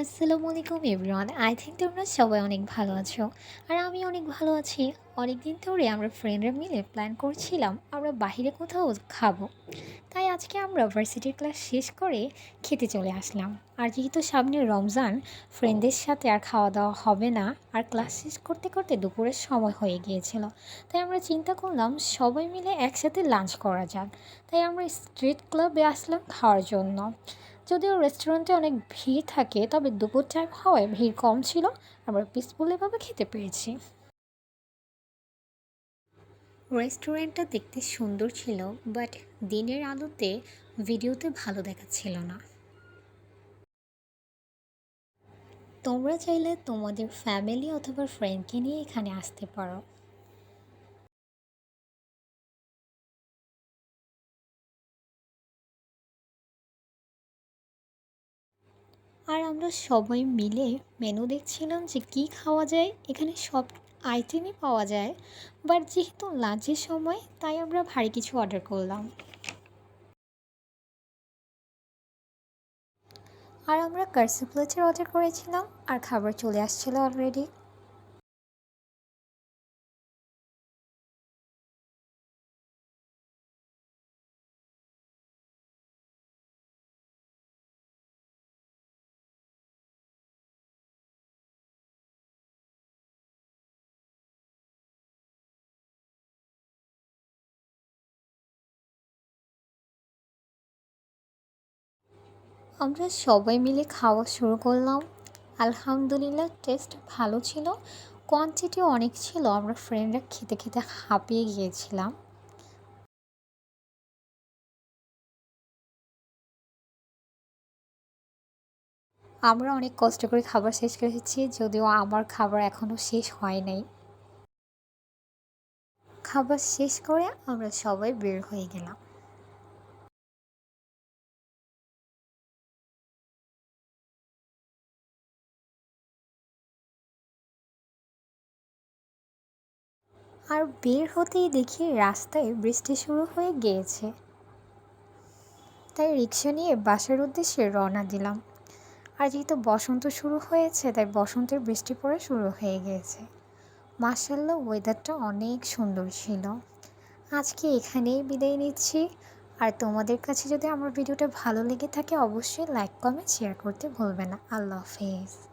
আসসালামু আলাইকুম everyone. I think তোমরা সবাই অনেক ভালো আছো। আর আমি অনেক ভালো আছি। অনেকদিন ধরে আমরা ফ্রেন্ডরা মিলে প্ল্যান করছিলাম আমরা বাইরে কোথাও খাবো। তাই আজকে আমরা ভার্সিটির ক্লাস শেষ করে খেতে চলে আসলাম। আর যেহেতু সামনে রমজান, ফ্রেন্ডদের সাথে আর খাওয়া দাওয়া হবে না, আর ক্লাস শেষ করতে করতে দুপুরের সময় হয়ে গিয়েছিল। তাই আমরা চিন্তা করলাম সবাই মিলে একসাথে লাঞ্চ করা যাক। তাই আমরা স্ট্রিট ক্লাবে আসলাম খাওয়ার জন্য। যদিও রেস্টুরেন্টে অনেক ভিড় থাকে, তবে দুপুর টাইম হওয়ায় ভিড় কম ছিল। আমরা পিসফুলিভাবে খেতে পেরেছি। রেস্টুরেন্টটা দেখতে সুন্দর ছিল, বাট দিনের আলোতে ভিডিওতে ভালো দেখাচ্ছিল না। তোমরা চাইলে তোমাদের ফ্যামিলি অথবা ফ্রেন্ডকে নিয়ে এখানে আসতে পারো। আর আমরা সবাই মিলে মেনু দেখছিলাম যে কি খাওয়া যায়। এখানে সব আইটেমই পাওয়া যায়, বাট যেহেতু লাঞ্চের সময় তাই আমরা ভারী কিছু অর্ডার করলাম। আর আমরা কার্সি প্লেটের অর্ডার করেছিলাম, আর খাবার চলে আসছিল অলরেডি। আমরা সবাই মিলে খাওয়া শুরু করলাম। আলহামদুলিল্লাহ, টেস্ট ভালো ছিল, কোয়ান্টিটিও অনেক ছিল। আমরা ফ্রেন্ডরা খেতে খেতে হাঁপিয়ে গিয়েছিলাম। আমরা অনেক কষ্ট করে খাবার শেষ করেছি, যদিও আমার খাবার এখনও শেষ হয় নাই। খাবার শেষ করে আমরা সবাই বের হয়ে গেলাম। আর বের হতেই দেখি রাস্তায় বৃষ্টি শুরু হয়ে গিয়েছে। তাই রিক্সা নিয়ে বাসার উদ্দেশ্যে রওনা দিলাম। আর যেহেতু বসন্ত শুরু হয়েছে, তাই বসন্তের বৃষ্টি পড়া শুরু হয়ে গিয়েছে। মাশাআল্লাহ, ওয়েদারটা অনেক সুন্দর ছিল। আজকে এখানেই বিদায় নিচ্ছি। আর তোমাদের কাছে যদি আমার ভিডিওটা ভালো লেগে থাকে, অবশ্যই লাইক কমেন্ট শেয়ার করতে ভুলবে না। আল্লাহ হাফেজ।